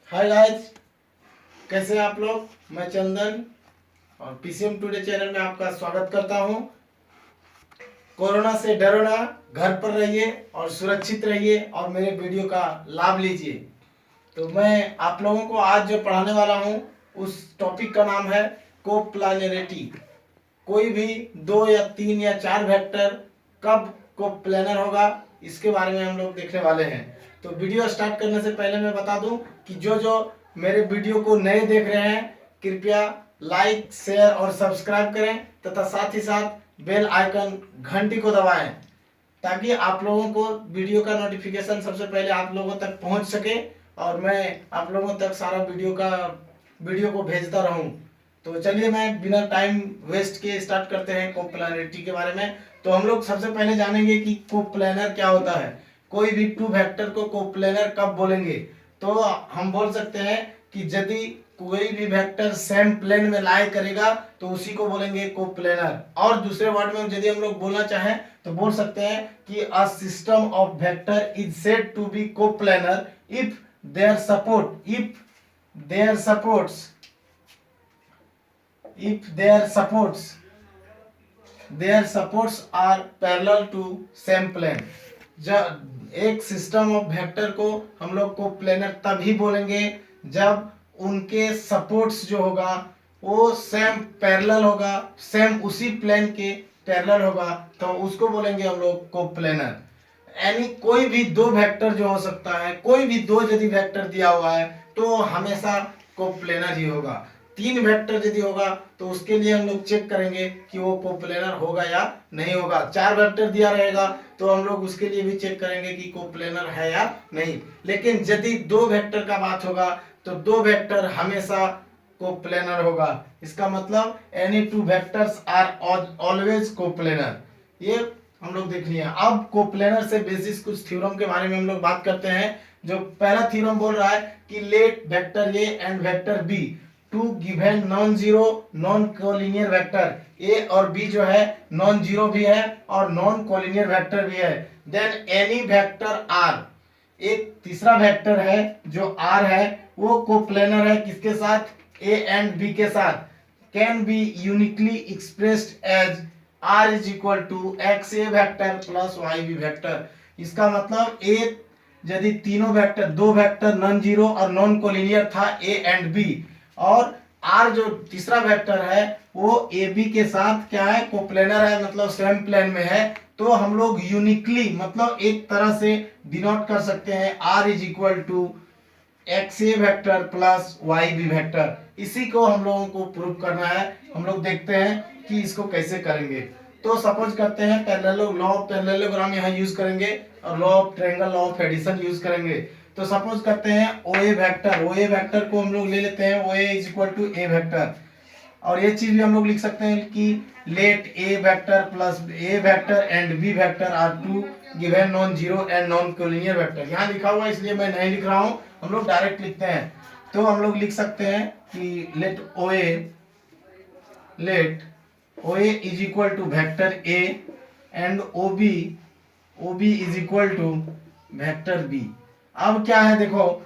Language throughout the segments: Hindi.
हाय गाइस, कैसे हैं आप लोग। मैं चंदन और पीसीएम टुडे चैनल में आपका स्वागत करता हूं। कोरोना से डरो ना, घर पर रहिए और सुरक्षित रहिए और मेरे वीडियो का लाभ लीजिए। तो मैं आप लोगों को आज जो पढ़ाने वाला हूं उस टॉपिक का नाम है कोप्लानरिटी। कोई भी 2 या 3 या 4 वेक्टर कब कोप्लेनर होगा, इसके बारे में हम लोग देखने वाले हैं। तो वीडियो स्टार्ट करने से पहले मैं बता दूं कि जो मेरे वीडियो को नए देख रहे हैं, कृपया लाइक, शेयर और सब्सक्राइब करें तथा साथ ही साथ बेल आइकन घंटी को दबाएं, ताकि आप लोगों को वीडियो का नोटिफिकेशन सबसे पहले आप लोगों तक पहुंच सके और मैं आप लोगों तक सारा वीडियो को भेजता रहूं। तो चलिए, मैं बिना टाइम वेस्ट के स्टार्ट करते हैं कोप्लानरिटी के बारे में। तो हम लोग सबसे पहले जानेंगे कि कोप्लेनर क्या होता है। कोई भी 2 वेक्टर को कोप्लेनर कब बोलेंगे, तो हम बोल सकते हैं कि यदि कोई भी वेक्टर सेम प्लेन में लाई करेगा तो उसी को बोलेंगे कोप्लेनर। और दूसरे वर्ड में यदि हम लोग बोलना चाहें तो बोल सकते हैं कि a system of vector is said to be coplanar if their supports are parallel to same plane। जब एक सिस्टम ऑफ वेक्टर को हम लोग को प्लेनर तभी बोलेंगे जब उनके सपोर्ट्स जो होगा वो सेम पैरेलल होगा, सेम उसी प्लेन के पैरेलल होगा, तो उसको बोलेंगे हम लोग को प्लेनर। यानी कोई भी 2 वेक्टर जो हो सकता है, कोई भी 2 यदि वेक्टर दिया हुआ है तो हमेशा कोप्लेनर ही होगा। 3 वेक्टर यदि होगा तो उसके लिए हम लोग चेक करेंगे कि वो कोप्लेनर होगा या नहीं होगा। 4 वेक्टर दिया रहेगा तो हम लोग उसके लिए भी चेक करेंगे कि कोप्लेनर है या नहीं। लेकिन यदि 2 वेक्टर का बात होगा तो 2 वेक्टर हमेशा कोप्लेनर होगा। इसका मतलब any 2 vectors are always coplanar. ये हम लोग देख लिए। अब कोप्लेनर से बेसिस कुछ थ्योरम के बारे में हम लोग बात करते हैं। जो पहला थ्योरम बोल रहा है कि let vector A and vector B two given non zero non collinear vector. A और बी जो है नॉन जीरो भी है और नॉन कोलिनियर वेक्टर भी है। देन एनी वेक्टर आर, एक तीसरा वेक्टर है जो आर है, वो कोप्लेनर है किसके साथ, ए एंड बी के साथ। Can be uniquely expressed as R is equal to X A vector plus Y B vector. इसका मतलब ए यदि तीनों वेक्टर, 2 वेक्टर नॉन जीरो और नॉन कोलिनियर था ए एंड बी, और आर जो तीसरा वेक्टर है वो ए बी के साथ क्या है, कोप्लेनर है, मतलब सेम प्लेन में है, तो हम लोग यूनिकली मतलब एक तरह से डिनोट कर सकते हैं R is equal to X A vector plus Y B vector. इसी को हम लोगों को प्रूव करना है। हम लोग देखते हैं कि इसको कैसे करेंगे। तो सपोज करते हैं लॉ ऑफ पैरेललोग्राम यहाँ यूज करेंगे और law of triangle, law of addition use करेंगे। तो सपोज करते हैं ओ ए वेक्टर को हम लोग ले लेते हैं, O A is equal to A vector. और ये चीज भी हम लोग लिख सकते हैं कि let A vector plus A vector and B vector are two given non zero and non collinear vector. यहाँ लिखा हुआ है इसलिए मैं नहीं लिख रहा हूँ, हम लोग डायरेक्ट लिखते हैं। तो हम लोग लिख सकते हैं कि let O A is equal to vector A and O B is equal to vector B. अब क्या है, देखो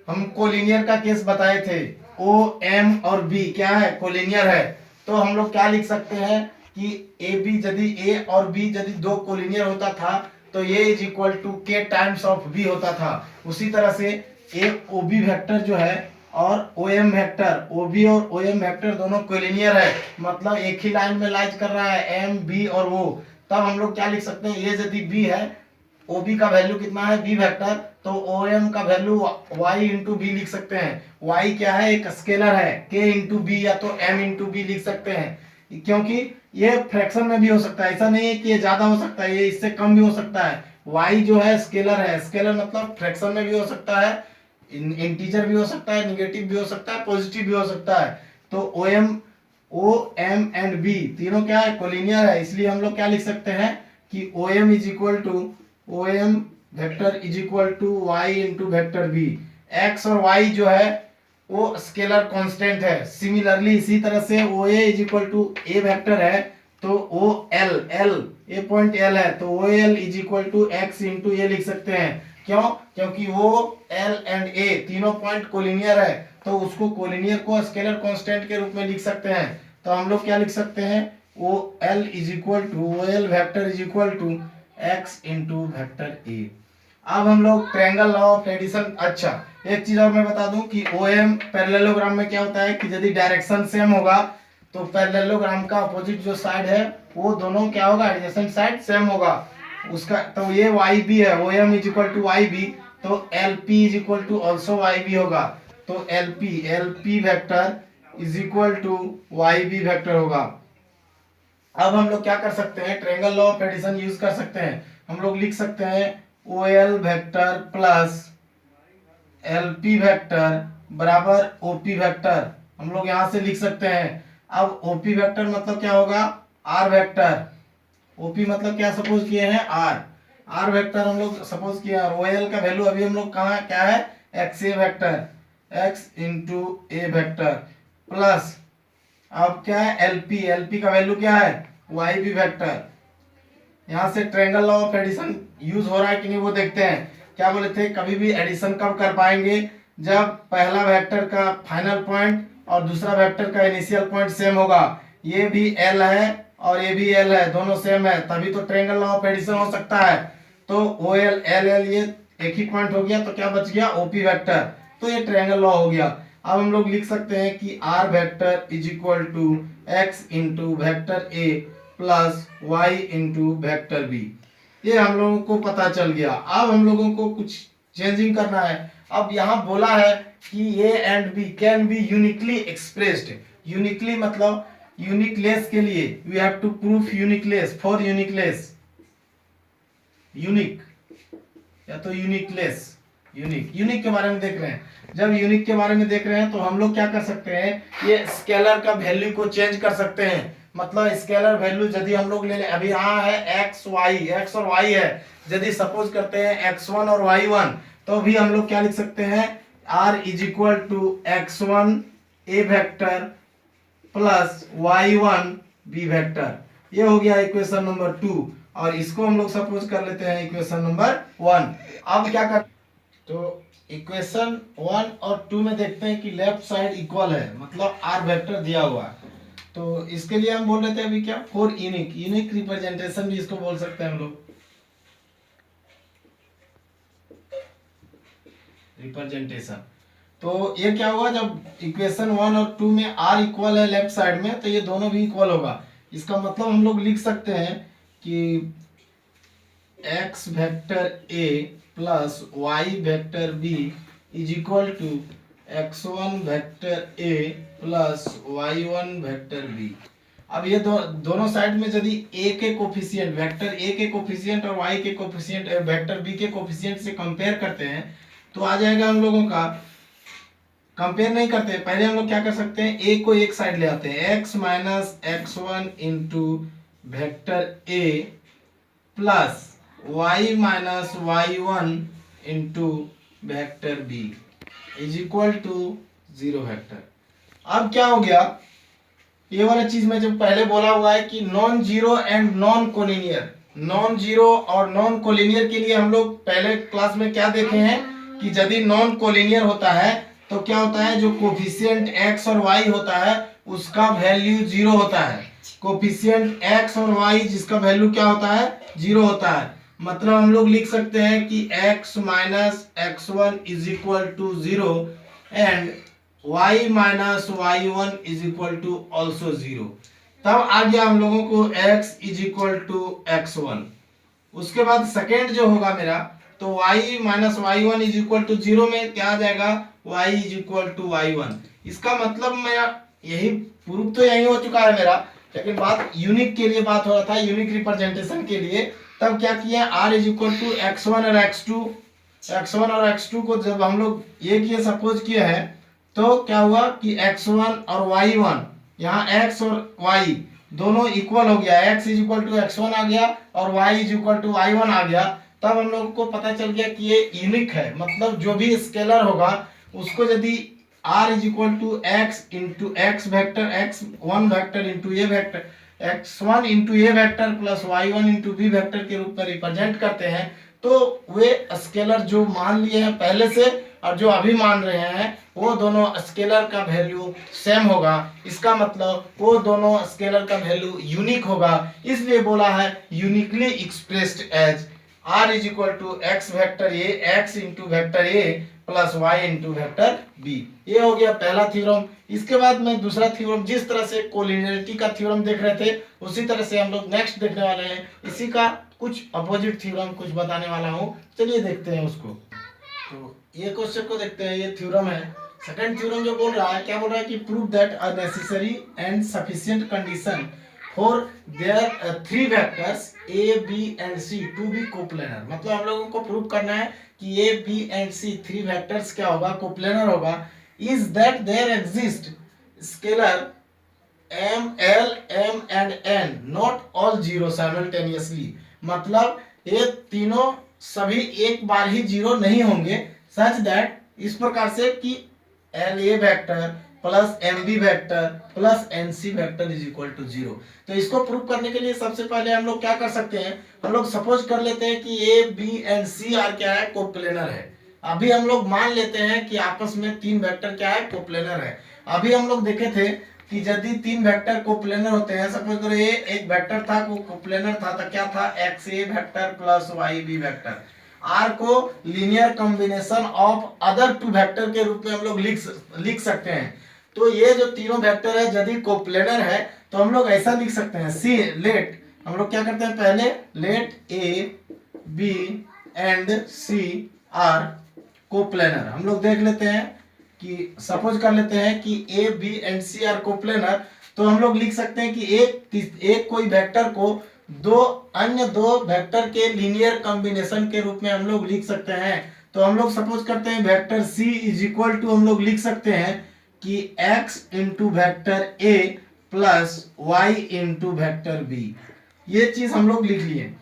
हम कोलिनियर का केस बताए थे, ओ एम और बी क्या है, कोलिनियर है। तो हम लोग क्या लिख सकते हैं कि ए बी, यदि ए और बी यदि 2 कोलिनियर होता था तो ए इज इक्वल टू के टाइम्स ऑफ बी होता था। उसी तरह से ए ओ बी वेक्टर जो है और O M vector, O B और ओ एम वेक्टर दोनों कोलिनियर है, मतलब एक ही लाइन में लाइज कर रहा है एम बी और वो। तब हम लोग क्या लिख सकते हैं, ये यदि बी है, ओ बी का वैल्यू कितना है बी वेक्टर, तो ओ एम का वैल्यू वाई इंटू बी लिख सकते हैं। वाई क्या है, एक स्केलर है, के इंटू बी या तो एम इंटू बी लिख सकते हैं, क्योंकि ये फ्रैक्शन में भी हो सकता है। ऐसा नहीं है कि ये ज्यादा हो सकता है, ये इससे कम भी हो सकता है। वाई जो है स्केलर है, स्केलर मतलब फ्रैक्शन में भी हो सकता है, इंटीजर भी हो सकता है, निगेटिव भी हो सकता है, पॉजिटिव भी हो सकता है। तो ओ एम एंड बी तीनों क्या है, कोलिनियर है। इसलिए हम लोग क्या लिख सकते हैं कि O M is equal to O M vector is equal to Y into vector B. X और वाई जो है वो स्केलर कांस्टेंट है। सिमिलरली इसी तरह से O A is equal to A vector है, तो O L A point L है, तो O L is equal to X into A लिख सकते हैं। क्यों? क्योंकि वो एल एंड ए तीनों पॉइंट कोलिनियर है, तो उसको कोलिनियर को स्केलर कांस्टेंट के रूप में लिख सकते हैं। तो हम लोग क्या लिख सकते हैं, O L is equal to O L vector is equal to X into vector A. अब हम लोग ट्रायंगल लॉ ऑफ एडिशन, अच्छा एक चीज और मैं बता दूं कि ओ एम पैरेललोग्राम में क्या होता है कि यदि डायरेक्शन सेम होगा तो पैरेललोग्राम का अपोजिट जो साइड है वो दोनों क्या होगा, एडजेसेंट साइड सेम होगा उसका। तो ये वाई बी है, O M is equal to Y B, तो L P is equal to also Y B होगा। तो L P vector is equal to Y B vector होगा। अब हम लोग क्या कर सकते हैं, triangle law of addition use कर सकते हैं। हम लोग लिख सकते हैं O L vector plus L P vector बराबर ओ पी वेक्टर, हम लोग यहां से लिख सकते हैं। अब ओ पी वेक्टर मतलब क्या होगा, आर वेक्टर। ओपी मतलब क्या सपोज किए हैं, आर। आर वेक्टर हम लोग सपोज किए हैं, ओ एल का वैल्यू अभी हम लोग कहाँ क्या है, एक्स ए वेक्टर, एक्स इंटू ए वेक्टर प्लस अब क्या है एलपी, एलपी का वैल्यू क्या है, वाई बी वेक्टर। यहाँ से triangle law of addition use हो रहा है कि नहीं वो देखते हैं। क्या बोले थे, कभी भी एडिशन कब कर पाएंगे, जब पहला वेक्टर का फाइनल पॉइंट और दूसरा वेक्टर का इनिशियल पॉइंट सेम होगा। ये भी एल है और ये भी एल है, दोनों सेम है, तभी तो ट्रायंगल लॉ ऑफ एडिशन हो सकता है। तो ओ एल एल एल ये एक ही पॉइंट हो गया, तो क्या बच गया, ओपी वेक्टर। तो ये ट्रायंगल लॉ हो गया। अब हम लोग लिख सकते हैं कि R vector is equal to X into vector A plus Y into vector B. ये हम लोगों को पता चल गया। अब हम लोगों को कुछ चेंजिंग करना है। अब यहाँ बोला है कि A and B can be uniquely expressed. Uniquely मतलब यूनिकलेस के लिए we have to proof uniqueness, for uniqueness, unique या तो यूनिकलेस, यूनिक, यूनिक के बारे में देख रहे हैं। जब यूनिक के बारे में देख रहे हैं तो हम लोग क्या कर सकते हैं, ये स्केलर का वैल्यू को चेंज कर सकते हैं। मतलब स्केलर वैल्यू यदि हम लोग ले लें, अभी यहाँ है एक्स वाई, एक्स और वाई है, यदि सपोज करते हैं x1 और y1, तो भी हम लोग क्या लिख सकते हैं, r is equal to x1 A vector plus y1 B vector. ये हो गया इक्वेशन नंबर 2, और इसको हम लोग सपोज कर लेते हैं इक्वेशन नंबर 1। अब क्या कर, तो इक्वेशन 1 और 2 में देखते हैं कि लेफ्ट साइड इक्वल है, मतलब r वेक्टर दिया हुआ है। तो इसके लिए हम बोल रहे थे अभी क्या, फॉर यूनिक, यूनिक रिप्रेजेंटेशन भी इसको बोल सकते हैं हम लोग, रिप्रेजेंटेशन। तो ये क्या होगा, जब इक्वेशन 1 और 2 में r इक्वल है लेफ्ट साइड में, तो ये दोनों भी इक्वल होगा। इसका मतलब हम लोग लिख सकते हैं कि x vector a plus y vector b is equal to x1 vector a plus y1 vector b। अब ये दोनों साइड में यदि a के कोफिशिएंट, वेक्टर a के कोफिशिएंट और y के कोफिशिएंट वेक्टर b के कोफिशिएंट से कंपेयर करते हैं, तो आ जाएगा हम लोगों का, कंपेयर नहीं करते, पहले हम लोग क्या कर सकते हैं, a को एक साइड ले आते हैं, x minus x1 into vector a plus y minus y1 into vector b is equal to 0 vector. अब क्या हो गया, ये वाला चीज में जो पहले बोला हुआ है कि non zero and non collinear, non zero और नॉन कोलिनियर के लिए हम लोग पहले क्लास में क्या देखे हैं कि यदि नॉन कोलिनियर होता है तो क्या होता है, जो कोफिशिएंट x और y होता है उसका वैल्यू 0 होता है। कोफिशिएंट x और y जिसका वैल्यू क्या होता है, 0 होता है। मतलब हम लोग लिख सकते हैं कि x minus x1 is equal to 0 and y minus y1 is equal to also 0। तब आ गया हम लोगों को x is equal to x1। उसके बाद सेकेंड जो होगा मेरा, तो y minus y1 is equal to 0 में क्या आ जाएगा, y is equal to y1। इसका मतलब मेरा यही प्रूफ तो यही हो चुका है मेरा, लेकिन बात यूनिक के लिए बात हो रहा था, यूनिक रिप्रेजेंटेशन के लिए। तब क्या किया, r is equal to x1 और x2, x1 और x2 को जब हम लोग ये किए सपोज किए हैं, तो क्या हुआ कि x1 और y1, यहाँ x और y दोनों इक्वल हो गया, x is equal to x1 आ गया और y is equal to y1 आ गया। तब हम लोग को पता चल गया कि ये यूनिक है, मतलब जो भी स्केलर होगा उसको यदि r is equal to x into x vector, x1 vector into A vector, x1 into A vector plus y1 into b vector के रूप में रिप्रेजेंट करते हैं, तो वे स्केलर जो मान लिए हैं पहले से और जो अभी मान रहे हैं वो दोनों स्केलर का वैल्यू सेम होगा। इसका मतलब वो दोनों स्केलर का वैल्यू यूनिक होगा, इसलिए बोला है uniquely expressed as r is equal to x vector a x into vector A plus Y into vector B. ये हो गया पहला थ्योरम। इसके बाद में दूसरा थ्योरम, जिस तरह से कोलिनियरिटी का थ्योरम देख रहे थे उसी तरह से हम लोग नेक्स्ट देखने वाले हैं। इसी का कुछ अपोजिट थ्योरम कुछ बताने वाला हूँ, चलिए देखते हैं उसको। तो ये क्वेश्चन को देखते हैं, ये थ्योरम है। सेकंड थ्योरम जो बोल रहा है, क्या बोल रहा है कि prove that a necessary and sufficient condition for there three vectors a b and c to be coplanar. मतलब हम लोगों को प्रूव करना है कि a b and c three vectors क्या होगा, कोप्लेनर होगा। Is that there exist scalar m l m and n not all zero simultaneously. मतलब ये तीनों सभी एक बार ही जीरो नहीं होंगे, सच दैट इस प्रकार से कि l a vector plus m b vector plus n c vector is equal to zero. तो इसको प्रूव करने के लिए सबसे पहले हम लोग क्या कर सकते हैं, हम लोग सपोज कर लेते हैं कि a b and c are क्या है, कोप्लेनर है। अभी हम लोग मान लेते हैं कि आपस में तीन वेक्टर क्या है, कोप्लेनर है। अभी हम लोग देखे थे कि यदि तीन वेक्टर कोप्लेनर होते हैं, सपोज करो ये एक वेक्टर था वो कोप्लेनर था, तो क्या था, एक्स ए vector plus Y B vector. R को linear combination of other two vector के रूप में हम लोग लिख सकते हैं। तो ये जो तीनों वेक्टर है यदि कोप्लेनर है तो हम लोग ऐसा लिख सकते हैं, सी लेट, हम लोग क्या करते हैं पहले, let a b and c are coplanar. हम लोग देख लेते हैं कि सपोज कर लेते हैं कि a b and c are coplanar, तो हम लोग लिख सकते हैं कि एक कोई वेक्टर को दो अन्य दो वेक्टर के लीनियर कॉम्बिनेशन के रूप में हम लोग लिख सकते हैं। तो हम लोग सपोज करते हैं vector c is equal to, हम लोग लिख सकते हैं कि x into vector a plus y into vector b। ये चीज हम लोग लिख लिए।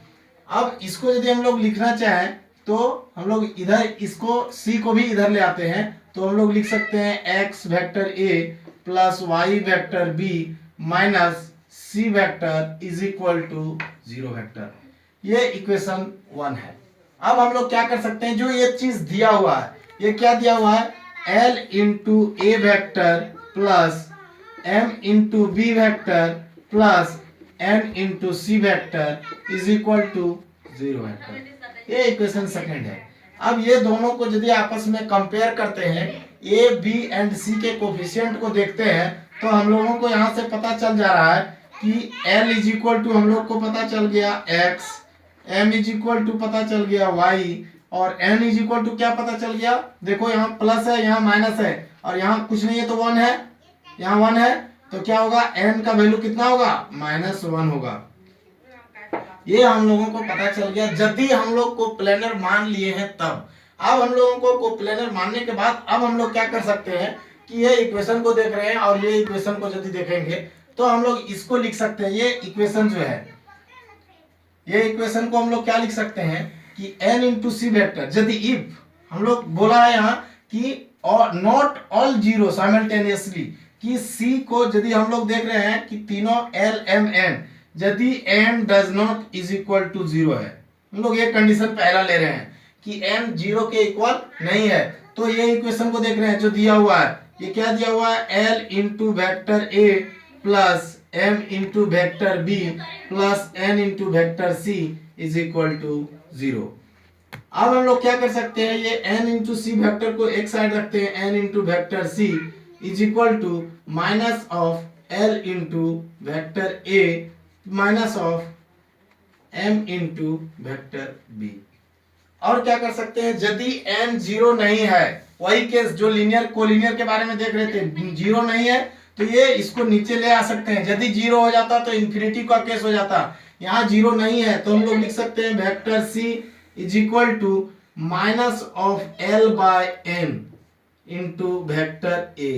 अब इसको यदि हम लोग लिखना चाहें तो हम लोग इधर इसको c को भी इधर ले आते हैं, तो हम लोग लिख सकते हैं x vector a plus y vector b minus c vector is equal to 0 vector. ये इक्वेशन 1 है। अब हम लोग क्या कर सकते हैं, जो ये चीज दिया हुआ है, ये क्या दिया हुआ है, L into A vector plus m into b vector plus n into c vector is equal to 0 vector. ये इक्वेशन सेकंड है। अब ये दोनों को यदि आपस में कंपेयर करते हैं, ए बी एंड सी के कोफिशिएंट को देखते हैं, तो हम लोगों को यहाँ से पता चल जा रहा है कि L इज इक्वल टू हम लोग को पता चल गया x, m is equal to पता चल गया y और n इज इक्वल टू क्या पता चल गया, देखो यहाँ प्लस है यहाँ माइनस है और यहाँ कुछ नहीं है तो 1 है, यहाँ 1 है, तो क्या होगा, n का वैल्यू कितना होगा, -1 होगा। ये हम लोगों को पता चल गया यदि हम लोग को प्लेनर मान लिए हैं तब। अब हम लोगों को प्लेनर मानने के बाद अब हम लोग क्या कर सकते हैं कि ये इक्वेशन को देख रहे हैं और ये इक्वेशन को यदि देखेंगे तो हम लोग इसको लिख सकते हैं। ये इक्वेशन जो है, ये इक्वेशन को हम लोग क्या लिख सकते हैं कि n इंटू सी वेक्टर, यदि इफ हम लोग बोला है यहाँ कि नॉट ऑल जीरो साइमल्टेनियसली, कि c को यदि हम लोग देख रहे हैं कि तीनों l m n, यदि n does not is equal to 0 है, हम लोग ये कंडीशन पहला ले रहे हैं कि n 0 के इक्वल नहीं है, तो ये इक्वेशन को देख रहे हैं जो दिया हुआ है, ये क्या दिया हुआ है, l into vector a plus m into vector b plus n into vector c is equal to 0। अब हम लोग क्या कर सकते हैं, ये n इंटू सी वेक्टर को एक साइड रखते हैं, n into vector c is equal to minus of l into vector a minus of m into vector b। और क्या कर सकते हैं, यदि n 0 नहीं है, वही केस जो लीनियर कोलिनियर के बारे में देख रहे थे, 0 नहीं है तो ये इसको नीचे ले आ सकते हैं। यदि 0 हो जाता तो इंफिनिटी का केस हो जाता, यहाँ 0 नहीं है तो हम लोग लिख सकते हैं vector c is equal to minus of l by n into vector a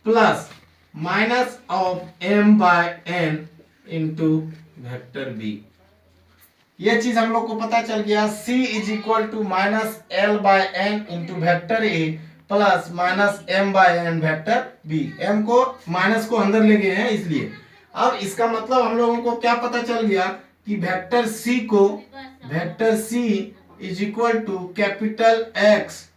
plus minus of m by n into vector b। ये चीज हम लोग को पता चल गया, c is equal to minus l by n into vector a plus minus m by n vector b। m को माइनस को अंदर ले गए हैं इसलिए। अब इसका मतलब हम लोगों को क्या पता चल गया कि vector c is equal to capital x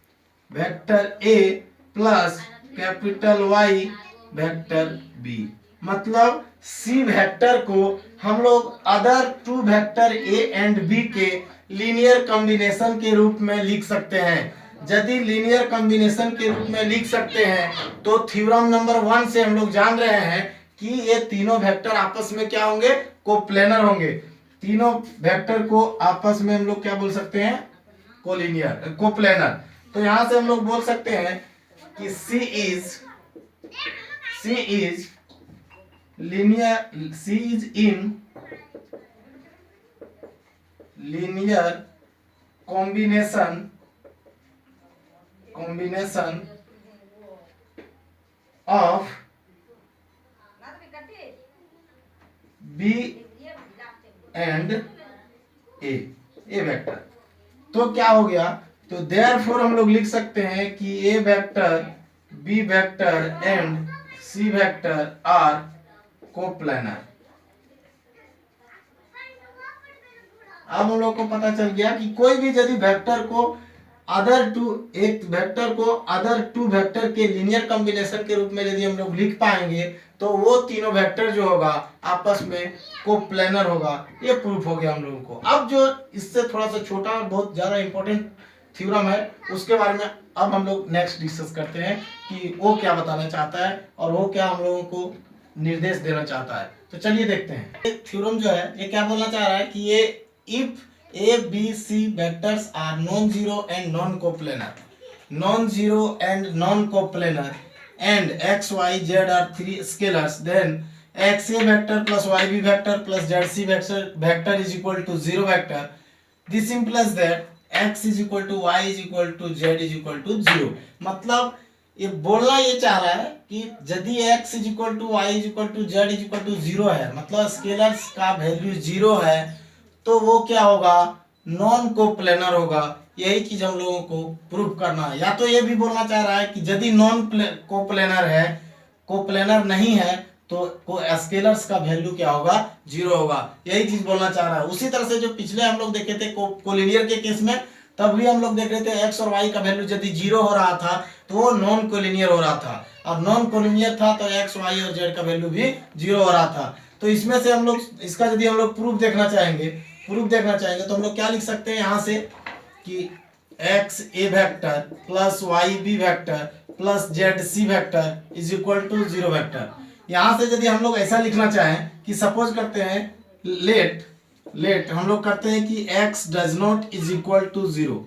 vector A plus capital y vector b. मतलब सी वेक्टर को हम लोग other two vector A and B के लीनियर कॉम्बिनेशन के रूप में लिख सकते हैं। यदि लीनियर कॉम्बिनेशन के रूप में लिख सकते हैं तो थ्योरम नंबर 1 से हम लोग जान रहे हैं कि ये तीनों वेक्टर आपस में क्या होंगे, कोप्लेनर होंगे। तीनों वेक्टर को आपस में हम लोग क्या बोल सकते हैं, कोलिनियर कोप्लेनर। तो यहां से हम लोग बोल सकते हैं कि C is in linear combination of B and A vector. तो क्या हो गया, तो देयरफॉर हम लोग लिख सकते हैं कि ए vector, B vector and C vector are coplanar. अब हम लोग को पता चल गया कि कोई भी यदि वेक्टर को एक वेक्टर को अदर टू वेक्टर के लीनियर कॉम्बिनेशन के रूप में यदि हम लोग लिख पाएंगे तो वो तीनों वेक्टर जो होगा आपस में कोप्लेनर होगा। ये प्रूफ हो गया हम लोगों को। अब जो इससे थोड़ा सा छोटा और बहुत ज्यादा इंपॉर्टेंट थ्योरम है उसके बारे में अब हम लोग नेक्स्ट डिस्कस करते हैं कि वो क्या बताना चाहता है और वो क्या हम लोगों को निर्देश देना चाहता है। तो चलिए देखते हैं। ये थ्योरम जो है ये क्या बोलना चाह रहा है कि ये if A, B, C vectors are non-zero and non-coplanar and x, y, z are three scalars, then xa vector plus yb vector plus zc vector is equal to 0 vector. This implies that x is equal to y is equal to z is equal to 0। मतलब ये बोलना ये चाह रहा है कि यदि x is equal to y is equal to z is equal to 0 है, मतलब स्केलर्स का वैल्यू 0 है, तो वो क्या होगा, नॉन कोप्लेनर होगा। यही चीज हम लोगों को प्रूव करना है। या तो ये भी बोलना चाह रहा है कि यदि नॉन कोप्लेनर है, कोप्लेनर नहीं है, तो स्केलर्स का वैल्यू क्या होगा, 0 होगा। यही चीज बोलना चाह रहा है। उसी तरह से जो पिछले हम लोग देखे थे कोलिनियर के केस में, तब भी हम लोग देख रहे थे एक्स और वाई का वैल्यू यदि 0 हो रहा था तो वो नॉन कोलिनियर हो रहा था, और नॉन कोलिनियर था तो एक्स, वाई और जेड का वैल्यू भी 0 हो रहा था। तो इसमें से हम लोग इसका यदि हम लोग प्रूफ देखना चाहेंगे तो हम लोग क्या लिख सकते हैं यहाँ से कि x A vector plus Y B vector plus z c vector is equal to 0 vector. यहाँ से यदि हम लोग ऐसा लिखना चाहें कि सपोज करते हैं लेट हम लोग करते हैं कि x does not is equal to 0।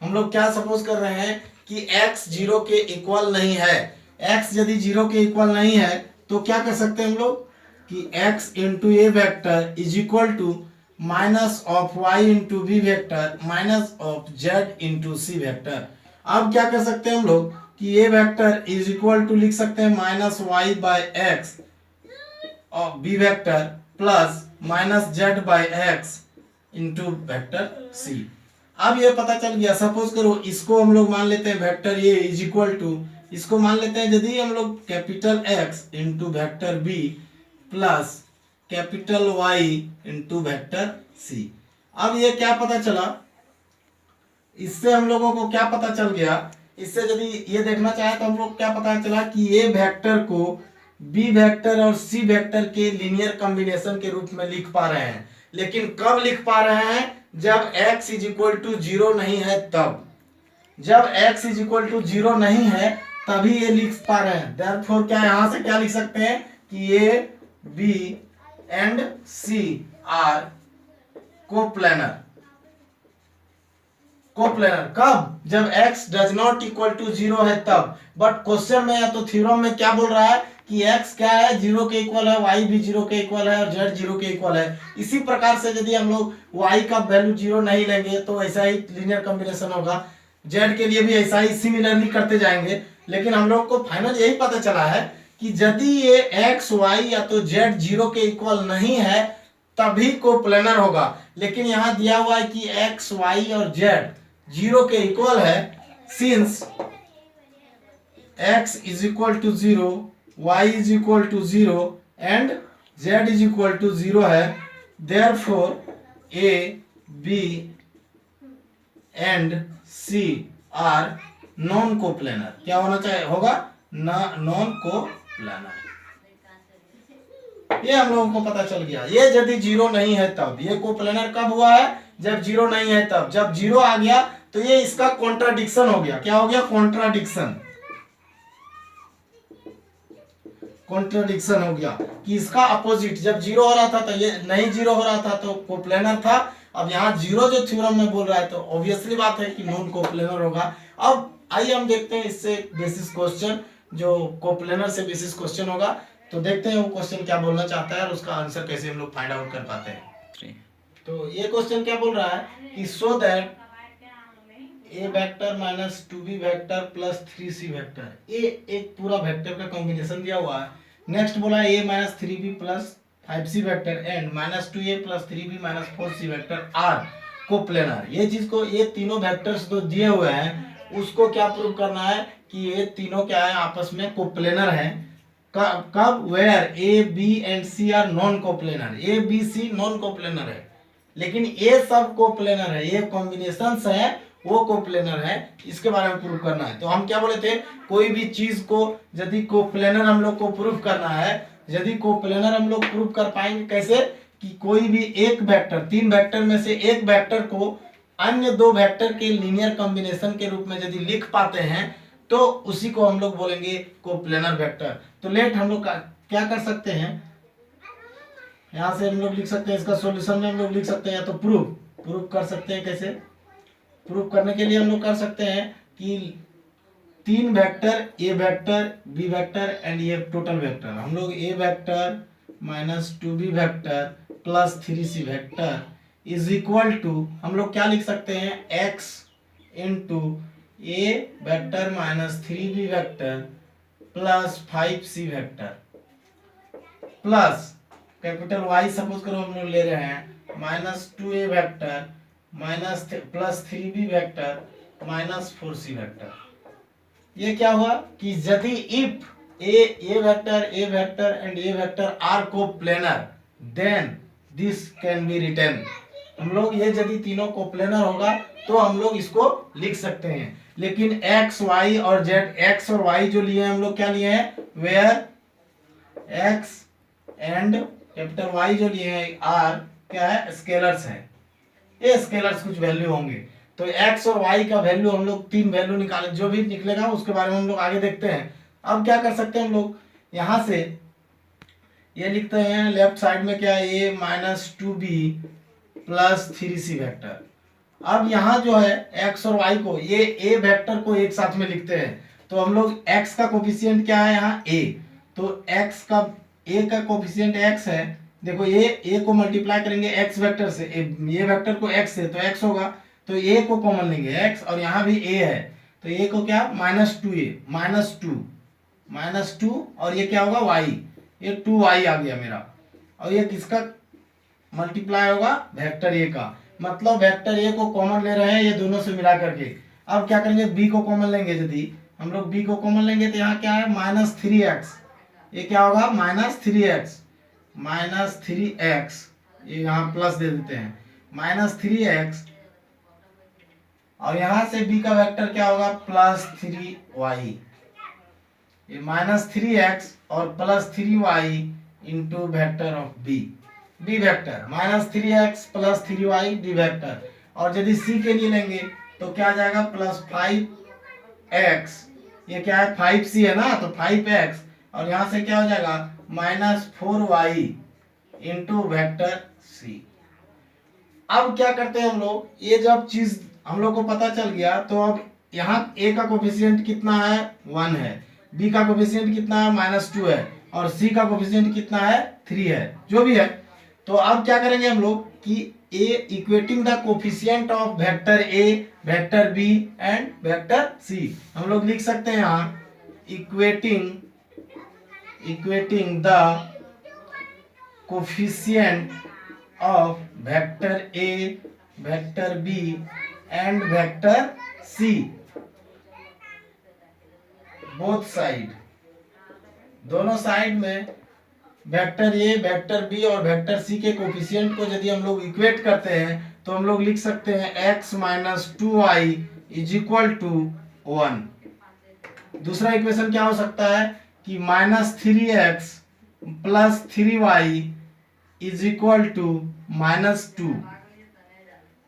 हम लोग क्या सपोज कर रहे हैं कि x 0 के इक्वल नहीं है। x यदि 0 के इक्वल नहीं है तो क्या कर सकते हैं हम लोग कि x into A vector is equal to minus of y into b vector minus of z into c vector. अब क्या कर सकते हैं हम लोग कि ए वेक्टर इज इक्वल टू लिख सकते हैं माइनस वाई बाई एक्स और b vector plus minus z by x into vector c. अब ये पता चल गया। सपोज करो इसको हम लोग मान लेते हैं vector a is equal to, इसको मान लेते हैं यदि हम लोग capital x into vector b plus capital y into vector c. अब ये क्या पता चला, इससे हम लोगों को क्या पता चल गया, इससे यदि ये देखना चाहे तो हम लोग क्या पता चला कि ये वेक्टर को बी वेक्टर और सी वेक्टर के लीनियर कॉम्बिनेशन के रूप में लिख पा रहे हैं। लेकिन कब लिख पा रहे हैं, जब x इज इक्वल टू 0 नहीं है तब। जब x इज इक्वल टू 0 नहीं है तभी ये लिख पा रहे हैं। देयरफॉर क्या यहां से क्या लिख सकते हैं कि a b and c are coplanar. कब, जब x does not equal to 0 है तब। बट क्वेश्चन में या तो थ्योरम में क्या बोल रहा है कि x क्या है, 0 के इक्वल है, y भी 0 के इक्वल है और z 0 के इक्वल है। इसी प्रकार से यदि हम लोग y का वैल्यू 0 नहीं लेंगे तो ऐसा ही लीनियर कॉम्बिनेशन होगा। z के लिए भी ऐसा ही सिमिलरली करते जाएंगे। लेकिन हम लोग को फाइनल यही पता चला है कि यदि ये x y या तो z 0 के इक्वल नहीं है तभी कोप्लेनर होगा। लेकिन यहाँ दिया हुआ है कि x y और z 0 के इक्वल है। Since x is equal to 0, y is equal to 0 and z is equal to 0 है, therefore a b and c are non coplanar. क्या होना चाहिए होगा नॉन कोप्लेनर। ये हम लोगों को पता चल गया। ये यदि जीरो नहीं है तब, ये कोप्लेनर कब हुआ है, जब जीरो नहीं है तब। जब जीरो आ गया तो ये इसका कॉन्ट्राडिक्शन हो गया। क्या हो गया, कॉन्ट्राडिक्शन। कॉन्ट्राडिक्शन हो गया कि इसका अपोजिट, जब जीरो हो रहा था तो ये नहीं जीरो हो रहा था तो कोप्लेनर था। अब यहाँ जीरो जो थ्योरम में बोल रहा है तो ऑब्वियसली बात है कि नॉन कोप्लेनर होगा। अब आइए हम देखते हैं इससे बेसिस क्वेश्चन, जो कोप्लेनर से बेसिस क्वेश्चन होगा। तो देखते हैं वो क्वेश्चन क्या बोलना चाहता है और उसका आंसर कैसे हम लोग फाइंड आउट कर पाते हैं। तो ये क्वेश्चन क्या बोल रहा है कि so that A vector minus 2b vector plus 3c vector. A एक पूरा वेक्टर का कॉम्बिनेशन दिया हुआ है। नेक्स्ट बोला a minus 3b plus 5c vector and minus 2a plus 3b minus 4c vector are coplanar. ये चीज को, ये तीनों वेक्टर्स जो दिए हुए हैं उसको क्या प्रूव करना है कि ये तीनों क्या है, आपस में कोप्लेनर है। कब, where a b and c are non coplanar. A b c non coplanar है लेकिन ये सब कोप्लेनर है, ये कॉम्बिनेशंस है वो कोप्लेनर है। इसके बारे में प्रूव करना है। तो हम क्या बोले थे, कोई भी चीज को यदि कोप्लेनर हम लोग को प्रूव करना है, यदि कोप्लेनर हम लोग प्रूव कर पाएंगे कैसे, कि कोई भी एक वेक्टर, तीन वेक्टर में से एक वेक्टर को अन्य दो वेक्टर के लीनियर कॉम्बिनेशन के रूप में यदि लिख पाते हैं तो उसी को हम लोग बोलेंगे कोप्लेनर वेक्टर। तो लेट हम लोग क्या कर सकते हैं, यहां से हम लोग लिख सकते हैं, इसका सॉल्यूशन में हम लोग लिख सकते हैं, या तो प्रूफ कर सकते हैं। कैसे प्रूफ करने के लिए हम लोग कर सकते हैं कि तीन vector, A vector B vector and ये टोटल वेक्टर, हम लोग A vector minus 2b vector plus 3c vector is equal to, हम लोग क्या लिख सकते हैं, x इंटू ए vector minus 3b vector plus 5c vector plus capital Y suppose करो हम लोग ले रहे हैं minus 2a vector minus plus 3b vector minus 4c vector. ये क्या हुआ कि यदि if A vector and a vector are coplanar then this can be written. हम लोग ये यदि तीनों कोप्लेनर होगा तो हम लोग इसको लिख सकते हैं। लेकिन x y और z, x और y जो लिए हम लोग क्या लिए हैं, where x and capital Y जो लिए हैं r क्या है, स्केलर्स है। ये स्केलर्स कुछ वैल्यू होंगे। तो x और y का वैल्यू हम लोग तीन वैल्यू निकाले, जो भी निकलेगा उसके बारे में हम लोग आगे देखते हैं। अब क्या कर सकते हैं हम लोग, यहां से ये लिखते हैं लेफ्ट साइड में क्या है, a minus 2b plus 3c vector. अब यहाँ जो है x और y को, ये a वेक्टर को एक साथ में लिखते हैं। तो हम लोग x का कोफिशिएंट क्या है यहाँ a, तो x का a का कोफिशिएंट x है। देखो ये a को मल्टीप्लाई करेंगे x वेक्टर से, ये वेक्टर को x से तो x होगा, तो a को कॉमन लेंगे x, और यहाँ भी a है तो a को क्या माइनस 2a माइनस 2 और ये क्या होगा y, ये 2y आ गया मेरा, और ये किसका मल्टीप्लाई होगा, वेक्टर a का। मतलब वेक्टर a को कॉमन ले रहे हैं ये दोनों से मिला करके। अब क्या करेंगे, b को कॉमन लेंगे। यदि हम लोग b को कॉमन लेंगे तो यहाँ क्या है माइनस 3x, ये क्या होगा माइनस 3x, ये यहाँ प्लस दे देते हैं माइनस 3x, और यहाँ से b का वेक्टर क्या होगा प्लस 3y, ये माइनस 3x और plus 3y into vector of b vector minus 3x plus 3y d vector. और यदि c के लिए लेंगे तो क्या आ जाएगा प्लस 5x, ये क्या है 5c है ना, तो 5x, और यहाँ से क्या हो जाएगा minus 4y into vector c। अब क्या करते हैं हम लोग, ये जब चीज हम लोग को पता चल गया तो अब यहाँ a का कोफिशिएंट कितना है 1 है, b का कोफिशिएंट कितना है माइनस 2 है, और c का कोफिशिएंट कितना है 3 है, जो भी है। तो अब क्या करेंगे हम लोग कि a equating the coefficient of vector a, vector b and vector c, हम लोग लिख सकते हैं यहाँ equating the coefficient of vector a, vector b and vector c both side, दोनों साइड में वेक्टर ए, वेक्टर बी और वेक्टर सी के कोफिशिएंट को यदि हम लोग इक्वेट करते हैं तो हम लोग लिख सकते हैं x minus 2y is equal to 1। दूसरा इक्वेशन क्या हो सकता है कि -3x plus 3y is equal to -2।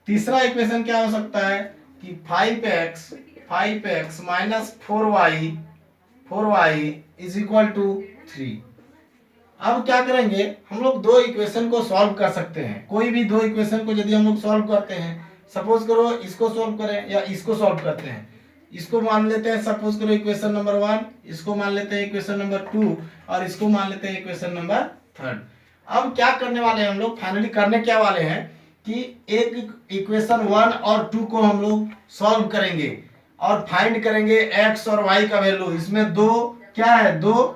तीसरा इक्वेशन क्या हो सकता है कि 5x minus 4y is equal to 3। अब क्या करेंगे, हम लोग दो इक्वेशन को सॉल्व कर सकते हैं। कोई भी दो इक्वेशन को यदि हम लोग सॉल्व करते हैं, सपोज करो इसको सॉल्व करें या इसको सॉल्व करते हैं। इसको मान लेते हैं सपोज करो इक्वेशन नंबर 1, इसको मान लेते हैं इक्वेशन नंबर 2 और इसको मान लेते हैं इक्वेशन नंबर 3। अब क्या करने वाले हैं हम लोग, फाइनली करने क्या वाले हैं कि एक इक्वेशन 1 और 2 को हम लोग सॉल्व करेंगे और फाइंड करेंगे x और y का वैल्यू। इसमें दो क्या है, दो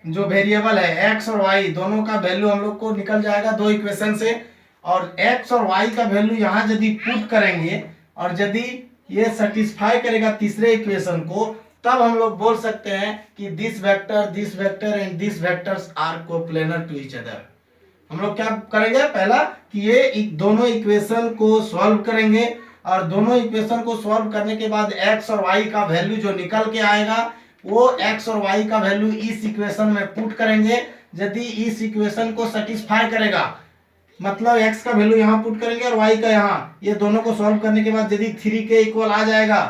जो वेरिएबल है x और y दोनों का वैल्यू हम लोग को निकल जाएगा दो इक्वेशन से। और x और y का वैल्यू यहाँ यदि पुट करेंगे और यदि ये सेटिस्फाई करेगा तीसरे इक्वेशन को, तब हम लोग बोल सकते हैं कि this vector and this vectors are coplanar to each other. हम लोग क्या करेंगे, पहला कि ये दोनों इक्वेशन को सॉल्व करेंगे और दोनों इक्वेशन को सॉल्व करने के बाद x और y का वैल्यू जो निकल के आएगा वो x और y का वैल्यू इस इक्वेशन में पुट करेंगे। यदि इस इक्वेशन को सेटिस्फाई करेगा, मतलब x का वैल्यू यहाँ पुट करेंगे और y का यहाँ, ये दोनों को सॉल्व करने के बाद यदि 3 के इक्वल आ जाएगा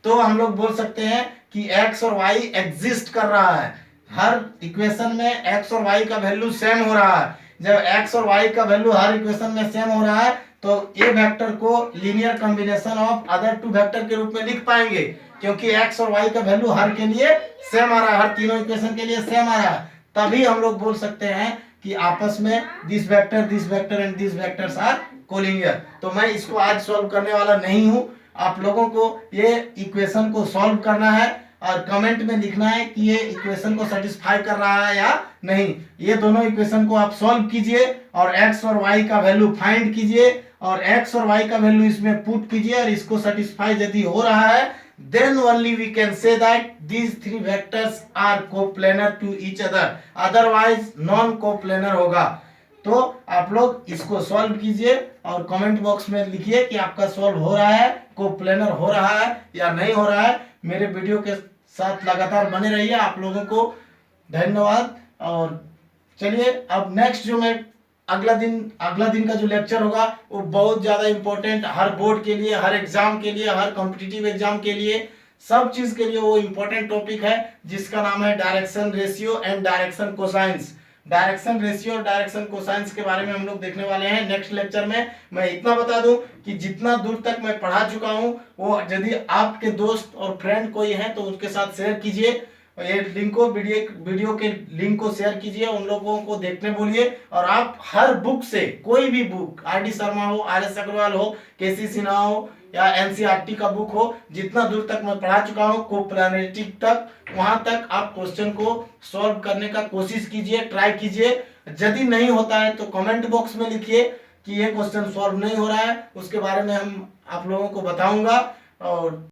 तो हम लोग बोल सकते हैं कि x और y एग्जिस्ट कर रहा है। हर इक्वेशन में x और y का वैल्यू सेम हो रहा है। जब x और y का वैल्यू हर इक्वेशन में सेम हो रहा है तो ए वेक्टर को linear combination of other two vector के रूप में लिख पाएंगे, क्योंकि x और y का वैल्यू हर के लिए सेम आ रहा है, हर तीनों इक्वेशन के लिए सेम आ रहा है। तभी हम लोग बोल सकते हैं कि आपस में this vector and this vectors are collinear. तो मैं इसको आज सॉल्व करने वाला नहीं हूं, आप लोगों को ये इक्वेशन को सॉल्व करना है और कमेंट में लिखना है कि ये इक्वेशन को सेटिस्फाई कर रहा है या नहीं। ये दोनों इक्वेशन को आप सॉल्व कीजिए और x और y का वैल्यू फाइंड कीजिए और x और y का वैल्यू इसमें पुट कीजिए और इसको सेटिस्फाई यदि हो रहा है, then only we can say that these three vectors are coplanar to each other, otherwise non coplanar होगा। तो आप लोग इसको सॉल्व कीजिए और कमेंट बॉक्स में लिखिए कि आपका सॉल्व हो रहा है, कोप्लेनर हो रहा है या नहीं हो रहा है। मेरे वीडियो के साथ लगातार बने रहिए। आप लोगों को धन्यवाद। और चलिए अब नेक्स्ट जो मैं अगला दिन का जो लेक्चर होगा वो बहुत ज्यादा इंपॉर्टेंट, हर बोर्ड के लिए, हर एग्जाम के लिए, हर कॉम्पिटिटिव एग्जाम के लिए, सब चीज के लिए वो इंपॉर्टेंट टॉपिक है जिसका नाम है direction ratio and direction cosines. Direction ratio और डायरेक्शन कोसाइंस के बारे में हम लोग देखने वाले हैं नेक्स्ट लेक्चर में। मैं इतना बता दूं कि जितना दूर तक मैं पढ़ा चुका हूं वो यदि आपके दोस्त और फ्रेंड कोई है तो उसके साथ शेयर कीजिए। ये लिंक को वीडियो के लिंक को शेयर कीजिए, उन लोगों को देखने बोलिए। और आप हर बुक से, कोई भी बुक, आर.डी. शर्मा हो, आर.एस. अग्रवाल हो, के.सी. सिन्हा हो या एनसीईआरटी का बुक हो, जितना दूर तक मैं पढ़ा चुका हूँ कोप्लानरिटी तक, वहां तक आप क्वेश्चन को सॉल्व करने का कोशिश कीजिए, ट्राई कीजिए। यदि नहीं होता है तो कमेंट बॉक्स में लिखिए कि ये क्वेश्चन सॉल्व नहीं हो रहा है, उसके बारे में हम आप लोगों को बताऊंगा। और